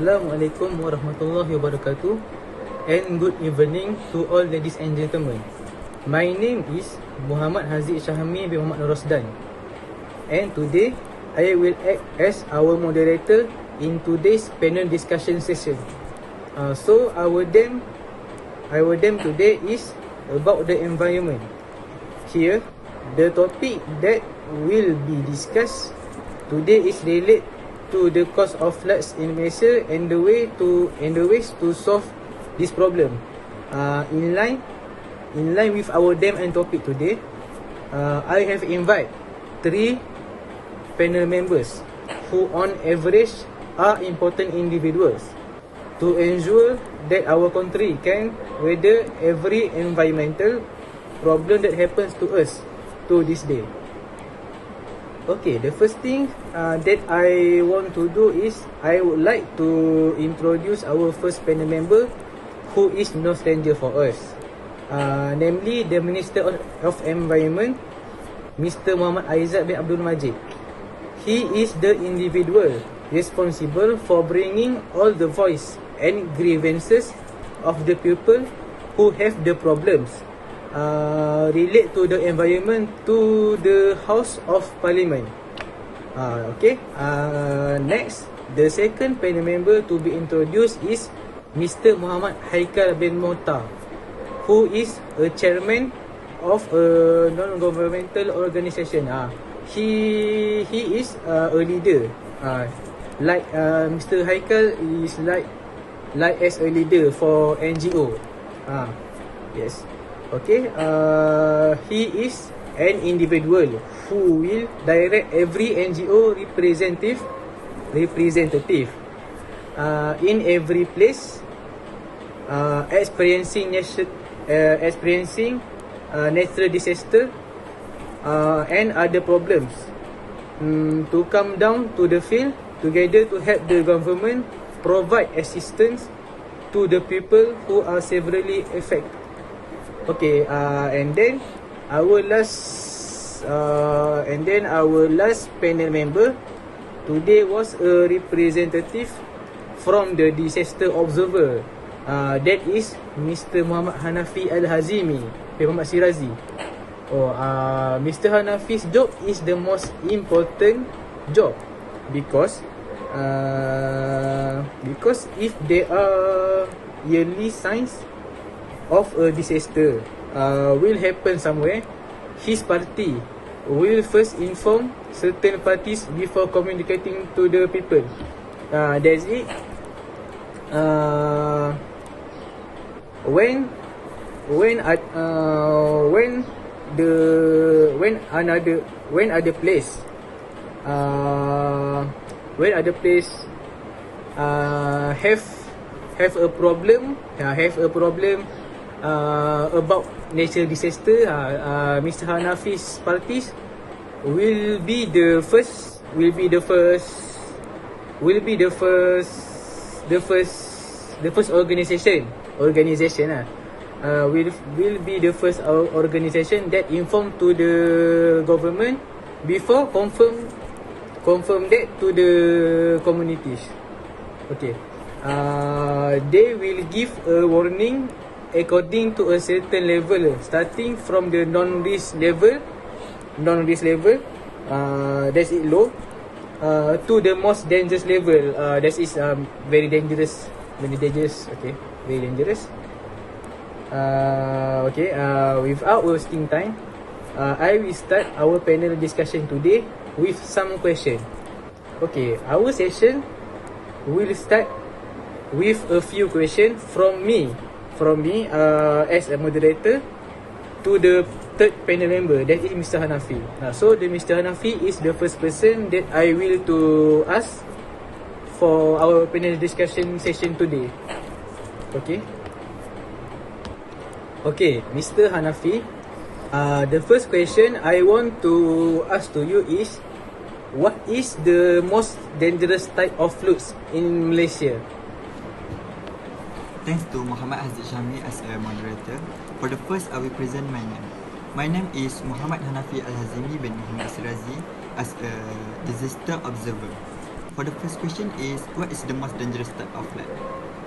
Assalamualaikum warahmatullahi wabarakatuh, and good evening to all ladies and gentlemen. My name is Muhammad Haziq Syahmie bin Muhammad Rosdan, and today I will act as our moderator in today's panel discussion session. So our theme today is about the environment. Here, the topic that will be discussed today is related to the cause of floods in Malaysia and the ways to solve this problem. In line with our theme and topic today, I have invited 3 panel members who on average are important individuals to ensure that our country can weather every environmental problem that happens to us to this day. Okay, the first thing that I want to do is I would like to introduce our first panel member, who is no stranger for us, namely the Minister of Environment, Mr. Muhammad Aizad bin Abdul Majid. He is the individual responsible for bringing all the voice and grievances of the people who have the problems relate to the environment to the House of Parliament. Next, the second panel member to be introduced is Mr. Muhammad Haikal bin Mokhtar, who is a chairman of a non-governmental organisation. He is a leader. Mr. Haikal is like as a leader for NGO. Yes. Okay, he is an individual who will direct every NGO representative in every place experiencing natural disaster and other problems, to come down to the field together to help the government provide assistance to the people who are severely affected. Okay, and then our last panel member today was a representative from the disaster observer. That is Mr. Muhammad Hanafi Hazimie, Muhammad Shirazi. Mr. Hanafi's job is the most important job because if there are yearly signs of a disaster will happen somewhere, his party will first inform certain parties before communicating to the people. That's it. When other place have a problem about natural disaster, Mr. Hanafi's parties will be the first organization will be the first organization that inform to the government before confirm that to the communities. Okay, they will give a warning according to a certain level, starting from the non-risk level, that's it low, to the most dangerous level, that is very dangerous. Okay, very dangerous. Without wasting time, I will start our panel discussion today with some question. Okay, our session will start with a few questions from me as a moderator to the third panel member, that is Mr. Hanafi. So the Mr. Hanafi is the first person that I will to ask for our panel discussion session today. Okay, Mr. Hanafi, the first question I want to ask to you is, what is the most dangerous type of floods in Malaysia? Thanks to Muhammad Haziq Syahmie as a moderator. For the first, I will present my name. My name is Muhammad Hanafi Hazimie bin Muhammad Shirazi as a disaster observer. For the first question is, what is the most dangerous type of flood?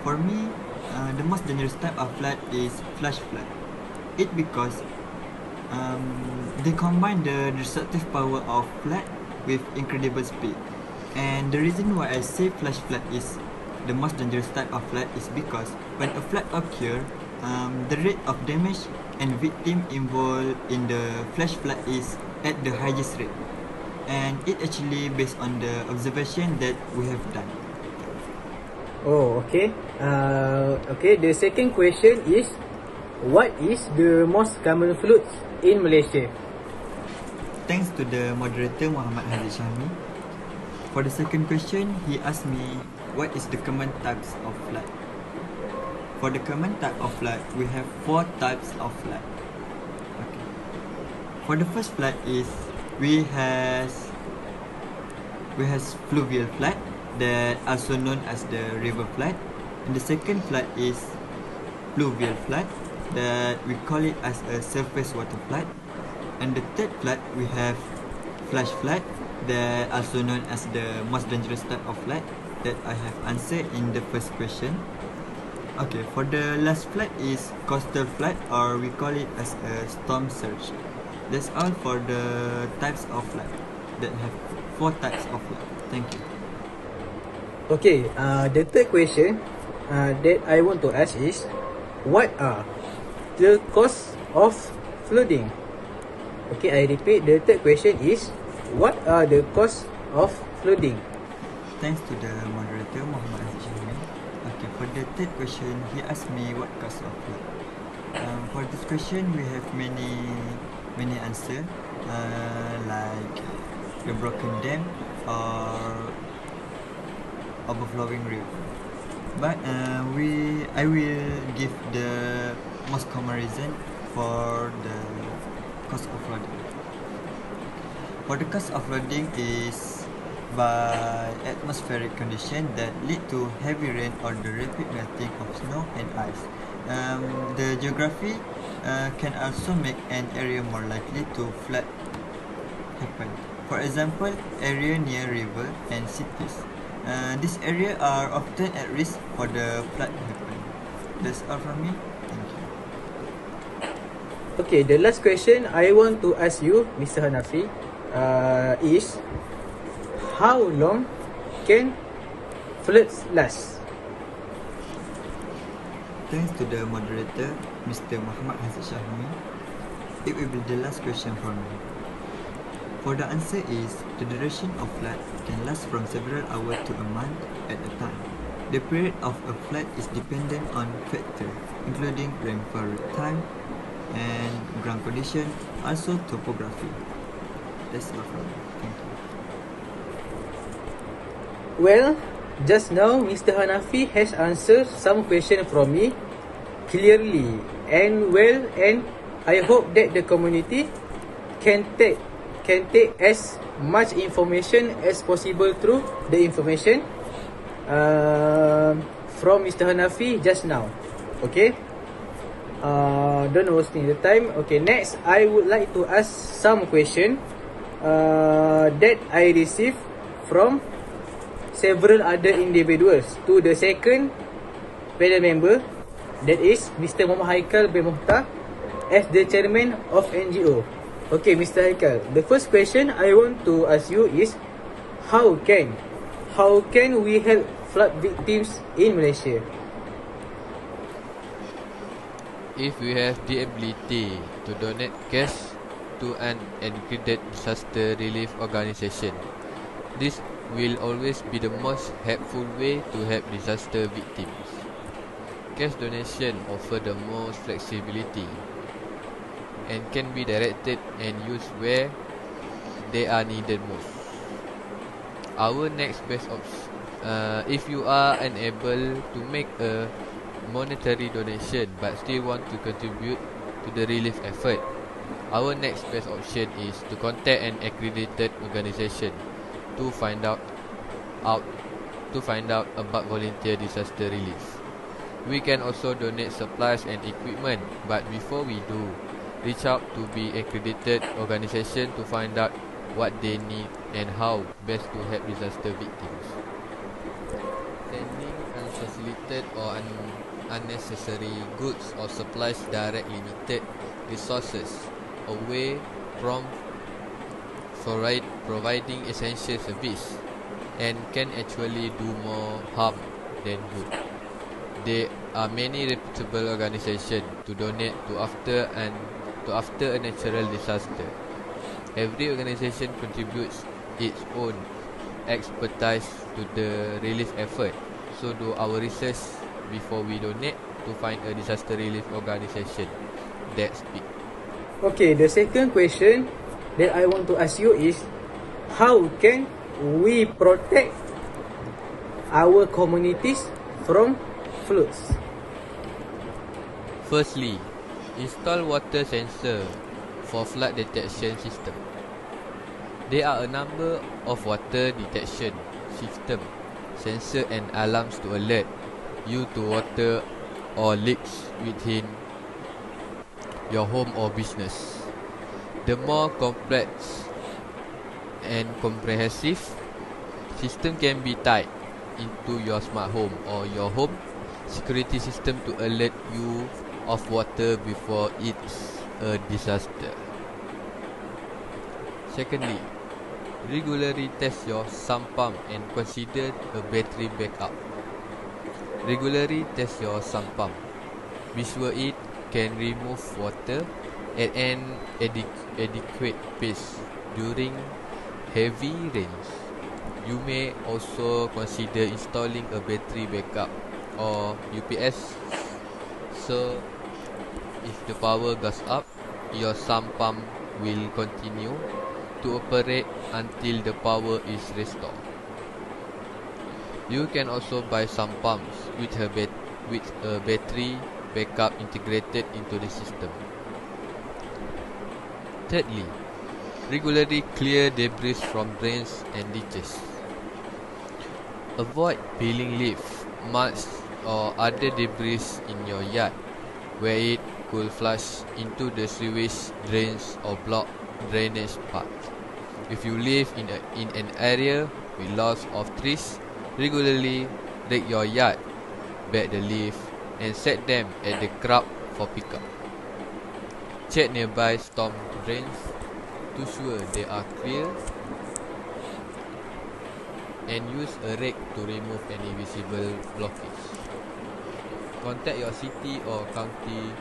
For me, the most dangerous type of flood is flash flood. It because they combine the destructive power of flood with incredible speed. And the reason why I say flash flood is the most dangerous type of flood is because when a flood occurs, the rate of damage and victim involved in the flash flood is at the highest rate. And it actually based on the observation that we have done. Oh, okay. Okay, the second question is, what is the most common floods in Malaysia? Thanks to the moderator Muhammad Haziq Syahmie. For the second question, he asked me what is the common types of flood. For the common type of flood, we have 4 types of flood. Okay. For the first flood is we has fluvial flood, that also known as the river flood. And the second flood is pluvial flood, that we call it as a surface water flood. And the third flood we have flash flood, that also known as the most dangerous type of flood that I have answered in the first question. Okay, for the last flood is coastal flood, or we call it as a storm surge. That's all for the types of flood that have 4 types of flood. Thank you. Okay, the third question that I want to ask is, what are the cause of flooding? Okay, I repeat, the third question is, what are the cause of flooding? Thanks to the moderator Muhammad Hazimie. Okay, for the third question, he asked me what cause of flood. For this question, we have many answers, like the broken dam or overflowing river. But I will give the most common reason for the cause of flooding. For the cause of flooding is by atmospheric condition that lead to heavy rain or the rapid melting of snow and ice. The geography can also make an area more likely to flood happen. For example, area near river and cities. These areas are often at risk for the flood happen. That's all from me. Thank you. Okay, the last question I want to ask you, Mr. Hanafi, is, how long can floods last? Thanks to the moderator, Mr. Muhammad Haziq Syahmie. It will be the last question for me. For the answer is, the duration of flood can last from several hours to a month at a time. The period of a flood is dependent on factors including rainfall time and ground condition, also topography. That's all from me. Thank you. Well, just now Mr. Hanafi has answered some question from me clearly and well, and I hope that the community can take as much information as possible through the information from Mr. Hanafi just now. Okay, don't wasting the time. Okay, next I would like to ask some question that I received from several other individuals to the second panel member, that is Mr. Haikal bin Mokhtar, as the chairman of NGO. Okay, Mr. Haikal, the first question I want to ask you is, how can we help flood victims in Malaysia? If we have the ability to donate cash to an accredited disaster relief organisation, this will always be the most helpful way to help disaster victims. Cash donation offer the most flexibility and can be directed and used where they are needed most. Our next best option, if you are unable to make a monetary donation but still want to contribute to the relief effort, our next best option is to contact an accredited organisation to find out about volunteer disaster relief. We can also donate supplies and equipment, but before we do, reach out to be accredited organisation to find out what they need and how best to help disaster victims. limited or unnecessary goods or supplies direct limited resources away from providing essential service and can actually do more harm than good. There are many reputable organizations to donate to after a natural disaster. Every organization contributes its own expertise to the relief effort. So do our research before we donate to find a disaster relief organization that speak. Okay, the second question that I want to ask you is, how can we protect our communities from floods? Firstly, install water sensor for flood detection system. There are a number of water detection system, sensor and alarms to alert you to water or leaks within your home or business. The more complex and comprehensive system can be tied into your smart home or your home security system to alert you of water before it's a disaster. Secondly, regularly test your sump pump and consider a battery backup. Regularly test your sump pump. Be sure it can remove water at an adequate pace during heavy rains. You may also consider installing a battery backup or UPS, so if the power goes up, your sump pump will continue to operate until the power is restored. You can also buy sump pumps with a battery backup integrated into the system. Thirdly, regularly clear debris from drains and ditches. Avoid peeling leaves, mulch or other debris in your yard where it could flush into the sewage drains or block drainage paths. If you live in an area with lots of trees, regularly rake your yard, bag the leaves and set them at the crowd for pickup. Check nearby storm drains to sure they are clear and use a rake to remove any visible blockage. Contact your city or county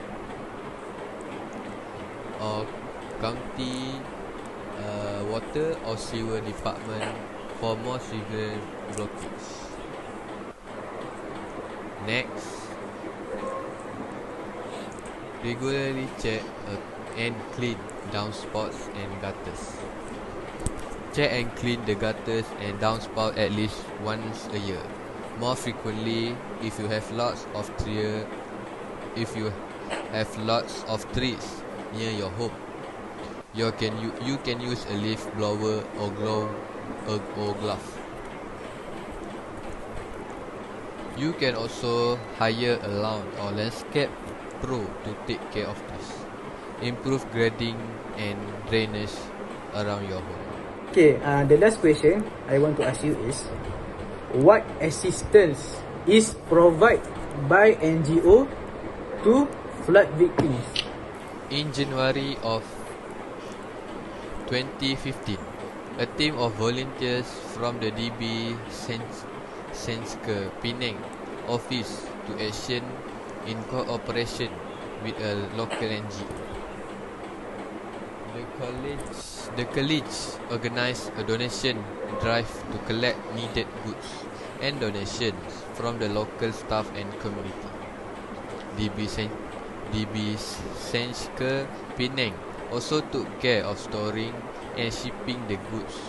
water or sewer department for more severe blockage. Next, regularly check and clean downspouts and gutters. Check and clean the gutters and downspout at least once a year. More frequently if you have lots of trees near your home. You can use a leaf blower or glove. You can also hire a lawn or landscape pro to take care of this. Improve grading and drainage around your home. Okay, the last question I want to ask you is, what assistance is provided by NGO to flood victims? In January of 2015, a team of volunteers from the DB Senske Penang office to action in cooperation with a local NGO. The college organized a donation drive to collect needed goods and donations from the local staff and community. DB Senske Penang also took care of storing and shipping the goods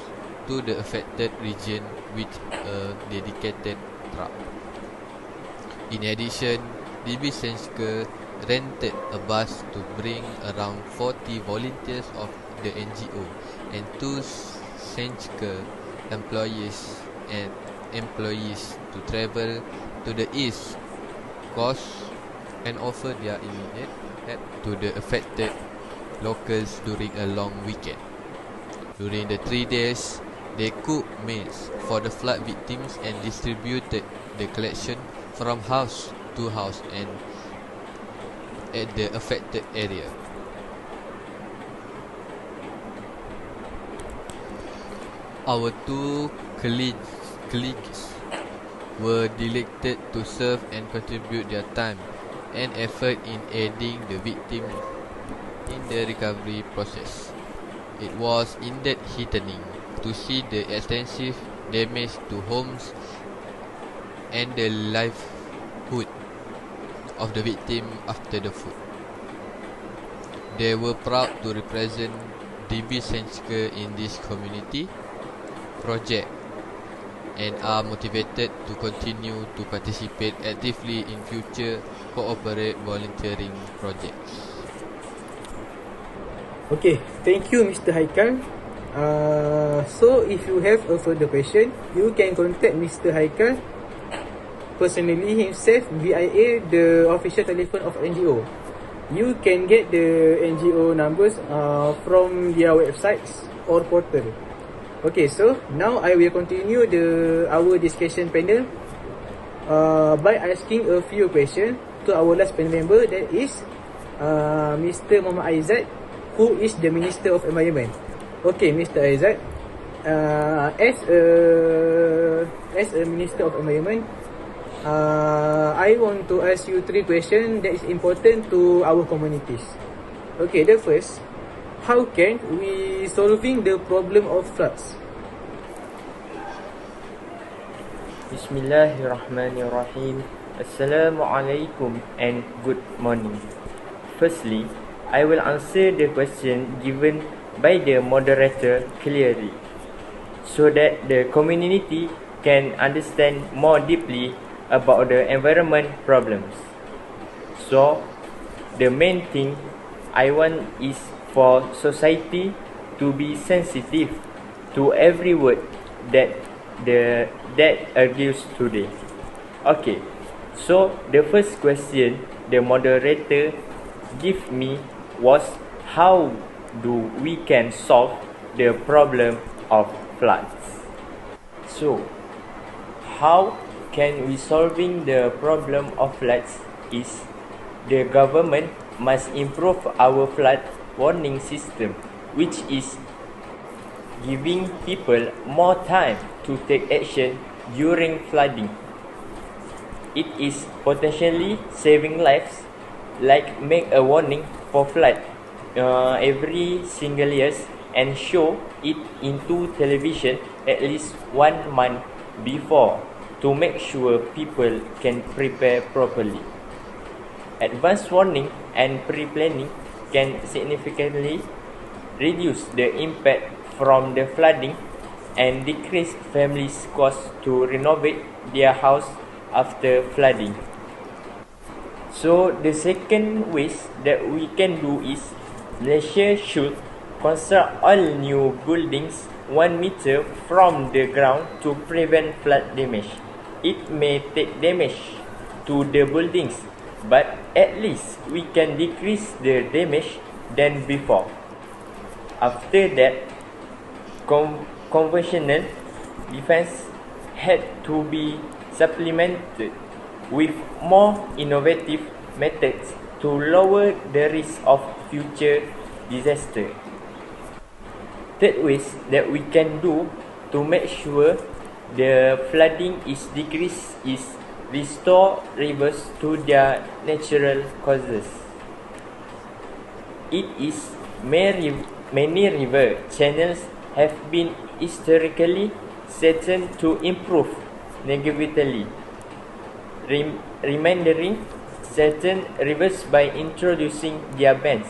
to the affected region with a dedicated truck. In addition, DB Senske rented a bus to bring around 40 volunteers of the NGO and 2 Senske employees to travel to the east coast and offer their immediate help to the affected locals during a long weekend. During the 3 days, they cooked meals for the flood victims and distributed the collection from house to house and at the affected area. Our two colleagues were elected to serve and contribute their time and effort in aiding the victim in the recovery process. It was indeed heartening to see the extensive damage to homes and the livelihood of the victim after the flood. They were proud to represent DB Senska in this community project and are motivated to continue to participate actively in future corporate volunteering projects. Okay, thank you Mr. Haikal. So if you have a further question, you can contact Mr. Haikal personally himself via the official telephone of NGO. You can get the NGO numbers from their websites or portal. Okay, so now I will continue our discussion panel by asking a few questions to our last panel member, that is Mr. Muhammad Aizad, who is the Minister of Environment. Okay, Mr. Aizad, as a Minister of Environment, I want to ask you 3 questions that is important to our communities. Okay, the first, how can we solving the problem of floods? Bismillahirrahmanirrahim. Assalamualaikum and good morning. Firstly, I will answer the question given by the moderator clearly, so that the community can understand more deeply about the environment problems. So, the main thing I want is for society to be sensitive to every word that argues today. Okay, so the first question the moderator gave me was how do we can solve the problem of floods. So, how can we solving the problem of floods is the government must improve our flood warning system, which is giving people more time to take action during flooding. It is potentially saving lives, like make a warning for flood every single years and show it into television at least 1 month before to make sure people can prepare properly. Advanced warning and pre-planning can significantly reduce the impact from the flooding and decrease families' cost to renovate their house after flooding. So the second ways that we can do is Malaysia should construct all new buildings 1 meter from the ground to prevent flood damage. It may take damage to the buildings, but at least we can decrease the damage than before. After that, conventional defense had to be supplemented with more innovative methods to lower the risk of future disaster. Third ways that we can do to make sure the flooding is decreased is restore rivers to their natural causes. It is many river channels have been historically certain to improve negatively, reminding certain rivers by introducing their bands.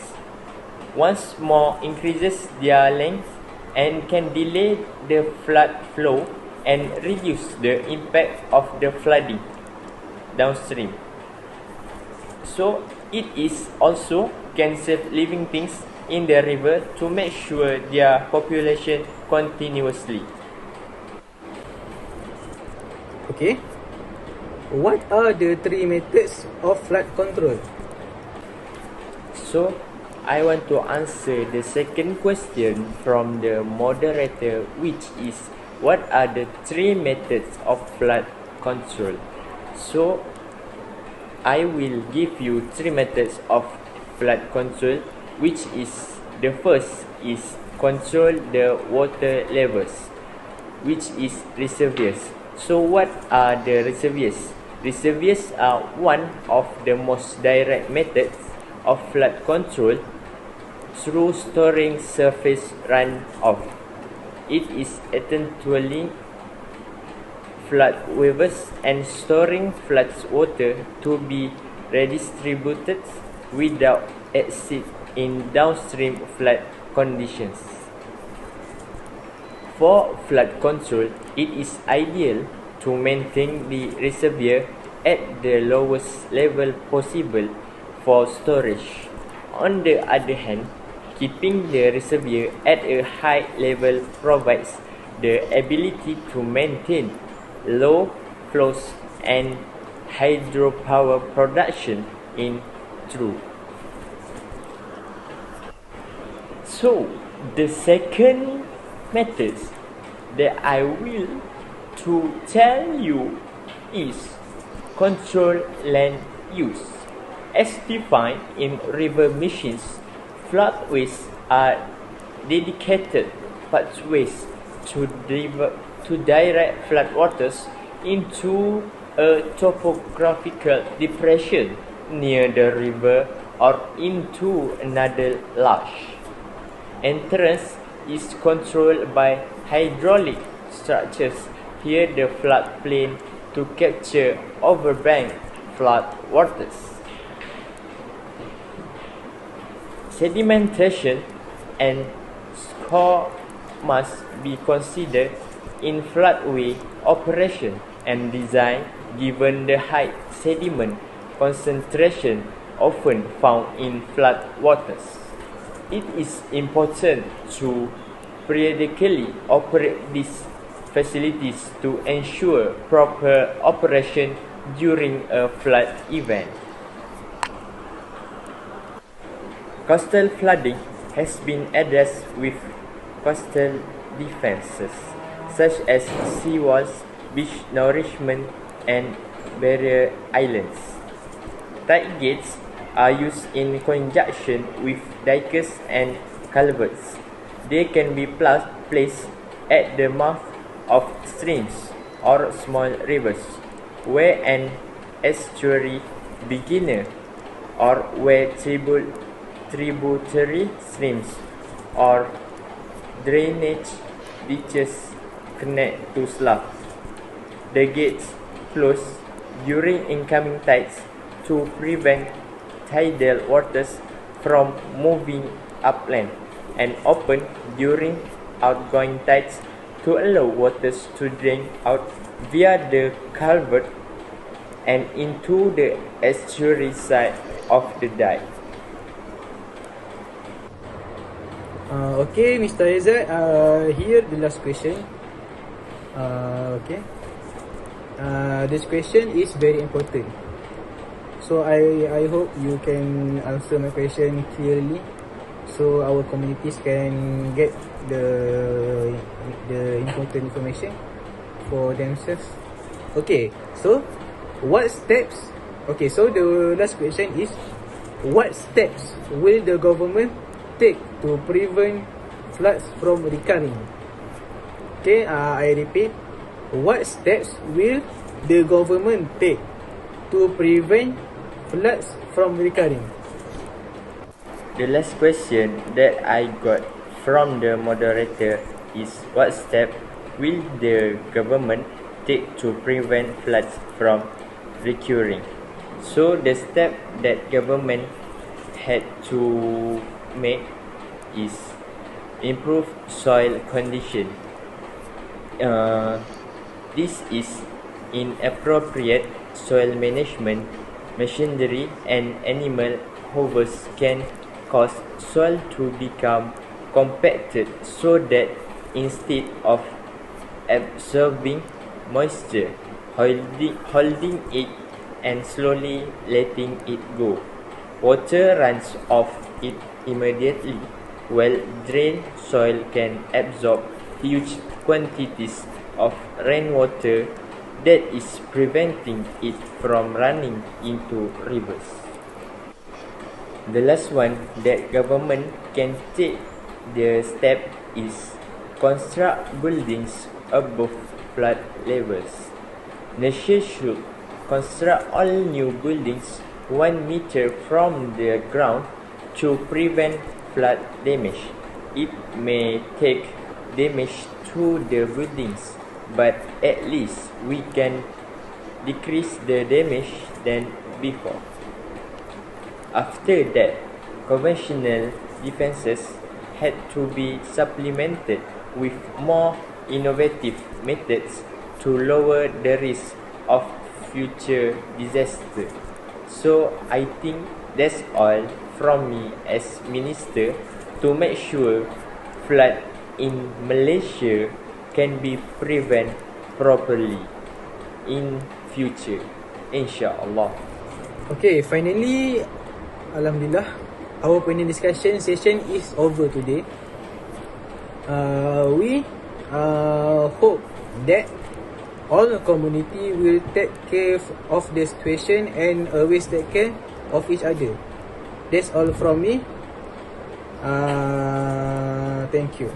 Once more increases their length and can delay the flood flow and reduce the impact of the flooding downstream. So it is also can save living things in the river to make sure their population continuously. Okay, what are the 3 methods of flood control? So I want to answer the second question from the moderator, which is what are the 3 methods of flood control. So I will give you three methods of flood control, which is the first is control the water levels, which is reservoirs. So what are the reservoirs? Reservoirs are one of the most direct methods of flood control through storing surface runoff. It is essentially flood waves and storing flood water to be redistributed without exit in downstream flood conditions. For flood control, it is ideal to maintain the reservoir at the lowest level possible for storage. On the other hand, keeping the reservoir at a high level provides the ability to maintain low flows and hydropower production in true. So, the second method that I will to tell you is control land use. As defined in river missions, floodways are dedicated pathways to direct floodwaters into a topographical depression near the river or into another large. Entrance is controlled by hydraulic structures near the floodplain to capture overbank flood waters. Sedimentation and score must be considered in floodway operation and design given the high sediment concentration often found in flood waters. It is important to periodically operate these facilities to ensure proper operation during a flood event. Coastal flooding has been addressed with coastal defenses such as seawalls, beach nourishment, and barrier islands. Tide gates are used in conjunction with dikes and culverts. They can be placed at the mouth of streams or small rivers, where an estuary beginner or where tributary streams or drainage ditches connect to sloughs. The gates close during incoming tides to prevent tidal waters from moving upland and open during outgoing tides to allow waters to drain out via the culvert and into the estuary side of the dike. Okay, Mr. Aizad, here the last question. Okay. This question is very important. So I hope you can answer my question clearly, so our communities can get the important information for themselves. Okay, so what steps? Okay, so the last question is, what steps will the government take to prevent floods from recurring? Okay, I repeat, what steps will the government take to prevent floods from recurring? The last question that I got from the moderator is, what step will the government take to prevent floods from recurring? So the step that government had to make is improve soil condition. This is inappropriate soil management machinery and animal hovers can cause soil to become compacted, so that instead of absorbing moisture, holding it and slowly letting it go, water runs off it immediately, while drained soil can absorb huge quantities of rainwater that is preventing it from running into rivers. The last one that government can take the step is construct buildings above flood levels. Malaysia should construct all new buildings 1 meter from the ground to prevent flood damage. It may take damage to the buildings, but at least we can decrease the damage than before. After that, conventional defenses had to be supplemented with more innovative methods to lower the risk of future disaster. So I think that's all from me as minister to make sure flood in Malaysia can be prevented properly in future, insyaAllah. Okay, finally, Alhamdulillah, our panel discussion session is over today. We hope that all the community will take care of the situation and always take care of each other. That's all from me. Thank you.